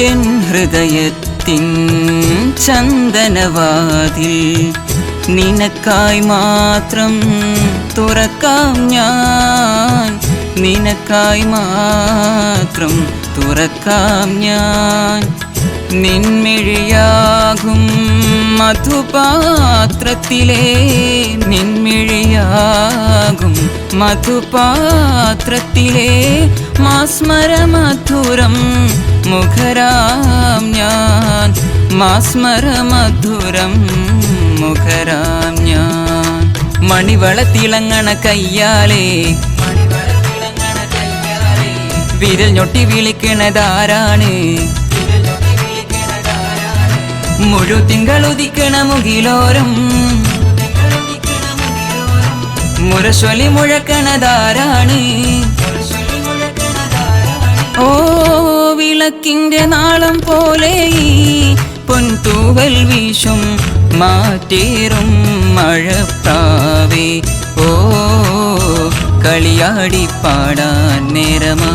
N ഹൃദയത്തിൻ ചന്ദനവാതിൽ നിനക്കായി മാത്രം തുറക്കാം ഞാൻ, നിനക്കായി മാത്രം തുറക്കാം ഞാൻ. നിൻമിഴിയാകും മധുപാത്രത്തിലെ, നിൻമിഴിയാകും മധുപാത്രത്തിലെ മാസ്മരമധുരം മുഖരാം ഞാൻ, മാസ്മരമധുരം മുഖരാം ഞാൻ. മണിവള തിളങ്ങണ കയ്യാലേ, വിരൽ ഞൊട്ടി വിളിക്കണതാരാണ്, മുഴുതിങ്കളുദിക്കണ മുകിലോരം മുരശൊലി മുഴക്കണതാരാണ്. ഓ വിളക്കിന്റെ നാളം പോലെ ഈ പൊൻതൂവൽ വീശും മാറ്റേറും മഴപ്രാവേ, ഓ കളിയാടി പാടാൻ നേരമാ.